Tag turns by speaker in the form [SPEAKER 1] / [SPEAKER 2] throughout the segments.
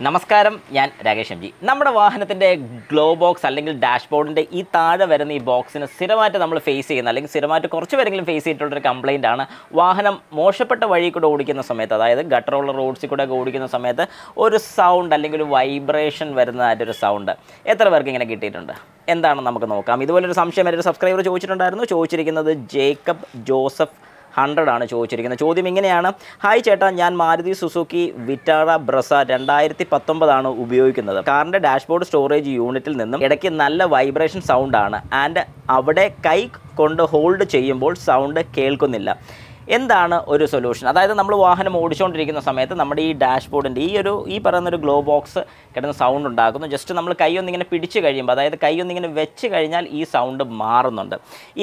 [SPEAKER 1] നമസ്കാരം, ഞാൻ Rakesh M G. നമ്മുടെ വാഹനത്തിൻ്റെ ഗ്ലോ ബോക്സ് അല്ലെങ്കിൽ ഡാഷ്ബോർഡിൻ്റെ ഈ താഴെ വരുന്ന ഈ ബോക്സിന് സ്ഥിരമായിട്ട് നമ്മൾ ഫേസ് ചെയ്യുന്ന അല്ലെങ്കിൽ സ്ഥിരമായിട്ട് കുറച്ച് പേരെങ്കിലും ഫേസ് ചെയ്തിട്ടുള്ളൊരു കംപ്ലയിൻ്റ് ആണ്. വാഹനം മോശപ്പെട്ട വഴി കൂടെ ഓടിക്കുന്ന സമയത്ത്, അതായത് ഗട്ടറുള്ള റോഡ്സിൽ കൂടെ ഓടിക്കുന്ന സമയത്ത് ഒരു സൗണ്ട് അല്ലെങ്കിൽ ഒരു വൈബ്രേഷൻ വരുന്നതായിട്ടൊരു സൗണ്ട്. എത്ര പേർക്ക് ഇങ്ങനെ കിട്ടിയിട്ടുണ്ട്? എന്താണെന്ന് നമുക്ക് നോക്കാം. ഇതുപോലൊരു സംശയം ഒരു സബ്സ്ക്രൈബർ ചോദിച്ചിട്ടുണ്ടായിരുന്നു. ചോദിച്ചിരിക്കുന്നത് ജേക്കബ് ജോസഫ് 100 ആണ് ചോദിച്ചിരിക്കുന്നത്. ചോദ്യം ഇങ്ങനെയാണ്: ഹായ് ചേട്ടാ, ഞാൻ മാരുതി സുസുക്കി വിറ്റാറ ബ്രസ 2019 ആണ് ഉപയോഗിക്കുന്നത്. കാറിൻ്റെ ഡാഷ്ബോർഡ് സ്റ്റോറേജ് യൂണിറ്റിൽ നിന്നും ഇടയ്ക്ക് നല്ല വൈബ്രേഷൻ സൗണ്ടാണ്. ആൻഡ് അവിടെ കൈ കൊണ്ട് ഹോൾഡ് ചെയ്യുമ്പോൾ സൗണ്ട് കേൾക്കുന്നില്ല. എന്താണ് ഒരു സൊല്യൂഷൻ? അതായത് നമ്മൾ വാഹനം ഓടിച്ചുകൊണ്ടിരിക്കുന്ന സമയത്ത് നമ്മുടെ ഈ ഡാഷ്ബോർഡിൻ്റെ ഈ പറയുന്നൊരു ഗ്ലോ ബോക്സ് കിടന്ന് സൗണ്ട് ഉണ്ടാക്കുന്നു. ജസ്റ്റ് നമ്മൾ കൈ ഒന്നിങ്ങനെ പിടിച്ച് കഴിയുമ്പോൾ, അതായത് കൈ ഒന്നിങ്ങനെ വെച്ച് കഴിഞ്ഞാൽ ഈ സൗണ്ട് മാറുന്നുണ്ട്.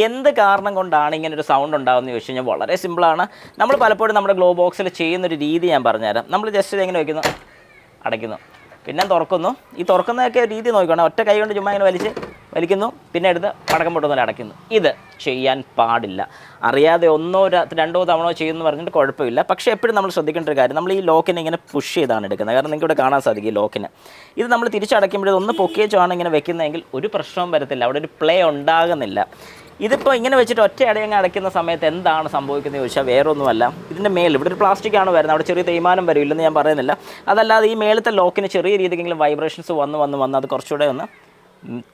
[SPEAKER 1] എന്ത് കാരണം കൊണ്ടാണ് ഇങ്ങനെ ഒരു സൗണ്ട് ഉണ്ടാകുന്നത് ചോദിച്ചു കഴിഞ്ഞാൽ വളരെ സിമ്പിളാണ്. നമ്മൾ പലപ്പോഴും നമ്മുടെ ഗ്ലോ ബോക്സിൽ ചെയ്യുന്നൊരു രീതി ഞാൻ പറഞ്ഞുതരാം. നമ്മൾ ജസ്റ്റ് ഇതെങ്ങനെ വയ്ക്കുന്നു, അടയ്ക്കുന്നു, പിന്നെ തുറക്കുന്നു. ഈ തുറക്കുന്നതൊക്കെ രീതി നോക്കണം. ഒറ്റ കൈ കൊണ്ട് ചുമ്മാ ഇങ്ങനെ വലിക്കുന്നു, പിന്നെ എടുത്ത് പടക്കം പൊട്ടുന്നതിൽ അടയ്ക്കുന്നു. ഇത് ചെയ്യാൻ പാടില്ല. അറിയാതെ ഒന്നോ രണ്ടോ തവണ ചെയ്യുമെന്ന് പറഞ്ഞിട്ട് കുഴപ്പമില്ല. പക്ഷേ എപ്പോഴും നമ്മൾ ശ്രദ്ധിക്കേണ്ട ഒരു കാര്യം, നമ്മൾ ഈ ലോക്കിനെ ഇങ്ങനെ പുഷ് ചെയ്താണ് എടുക്കുന്നത്. കാരണം നിങ്ങൾക്ക് ഇവിടെ കാണാൻ സാധിക്കും ഈ ലോക്കിന്. ഇത് നമ്മൾ തിരിച്ചടയ്ക്കുമ്പോഴേ ഒന്ന് പൊക്കിയേച്ചാണ് ഇങ്ങനെ വെക്കുന്നതെങ്കിൽ ഒരു പ്രശ്നവും വരത്തില്ല, അവിടെ ഒരു പ്ലേ ഉണ്ടാകുന്നില്ല. ഇതിപ്പോൾ ഇങ്ങനെ വെച്ചിട്ട് ഒറ്റ അടയങ്ങ് അടയ്ക്കുന്ന സമയത്ത് എന്താണ് സംഭവിക്കുന്നത് ചോദിച്ചാൽ വേറെ ഒന്നുമല്ല, ഇതിൻ്റെ മേൽ ഇവിടെ ഒരു പ്ലാസ്റ്റിക്കാണ് വരുന്നത്. അവിടെ ചെറിയ തേയ്മാനം വരില്ലെന്ന് ഞാൻ പറയുന്നില്ല. അതല്ലാതെ ഈ മേളത്തെ ലോക്കിന് ചെറിയ രീതിക്കെങ്കിലും വൈബ്രേഷൻസ് വന്ന് അത് കുറച്ചുകൂടെ ഒന്ന്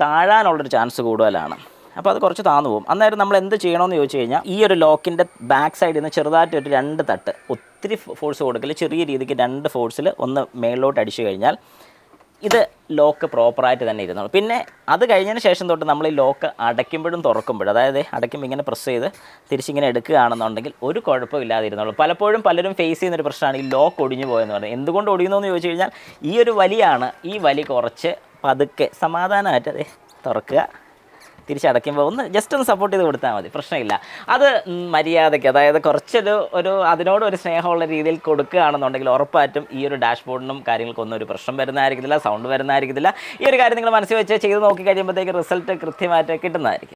[SPEAKER 1] താഴാനുള്ളൊരു ചാൻസ് കൂടുതലാണ്. അപ്പോൾ അത് കുറച്ച് താന്നു പോകും. അന്നേരം നമ്മൾ എന്ത് ചെയ്യണമെന്ന് ചോദിച്ചു കഴിഞ്ഞാൽ, ഈ ഒരു ലോക്കിൻ്റെ ബാക്ക് സൈഡിൽ നിന്ന് ചെറുതായിട്ടൊരു 2 തട്ട്, ഒത്തിരി ഫോഴ്സ് കൊടുക്കൽ, ചെറിയ രീതിക്ക് 2 ഫോഴ്സിൽ ഒന്ന് മേളിലോട്ട് അടിച്ചു കഴിഞ്ഞാൽ ഇത് ലോക്ക് പ്രോപ്പറായിട്ട് തന്നെ ഇരുന്നുള്ളൂ. പിന്നെ അത് കഴിഞ്ഞതിന് ശേഷം തൊട്ട് നമ്മൾ ഈ ലോക്ക് അടയ്ക്കുമ്പോഴും തുറക്കുമ്പോഴും, അതായത് അടയ്ക്കുമ്പോൾ ഇങ്ങനെ പ്രസ് ചെയ്ത് തിരിച്ചിങ്ങനെ എടുക്കുകയാണെന്നുണ്ടെങ്കിൽ ഒരു കുഴപ്പമില്ലാതെ ഇരുന്നുള്ളൂ. പലപ്പോഴും പലരും ഫേസ് ചെയ്യുന്നൊരു പ്രശ്നമാണ് ഈ ലോക്ക് ഒടിഞ്ഞു പോയെന്ന് പറയുന്നത്. എന്തുകൊണ്ട് ഒടിയുന്നു എന്ന് ചോദിച്ചു കഴിഞ്ഞാൽ, ഈ ഒരു വലിയാണ്. ഈ വലി കുറച്ച് പതുക്കെ സമാധാനമായിട്ട് അത് തുറക്കുക, തിരിച്ചടയ്ക്കുമ്പോൾ ജസ്റ്റ് ഒന്ന് സപ്പോർട്ട് ചെയ്ത് കൊടുത്താൽ മതി, പ്രശ്നമില്ല. അത് മര്യാദയ്ക്ക്, അതായത് കുറച്ചൊരു അതിനോടൊരു സ്നേഹമുള്ള രീതിയിൽ കൊടുക്കുകയാണെന്നുണ്ടെങ്കിൽ ഉറപ്പായിട്ടും ഈ ഒരു ഡാഷ്ബോർഡിനും കാര്യങ്ങൾക്കൊന്നും ഒരു പ്രശ്നം വരുന്നതായിരിക്കത്തില്ല, സൗണ്ട് വരുന്നതായിരിക്കത്തില്ല. ഈ ഒരു കാര്യം നിങ്ങൾ മനസ്സിൽ വെച്ച് ചെയ്ത് നോക്കി കഴിയുമ്പോഴത്തേക്ക് റിസൾട്ട് കൃത്യമായിട്ട് കിട്ടുന്നതായിരിക്കും.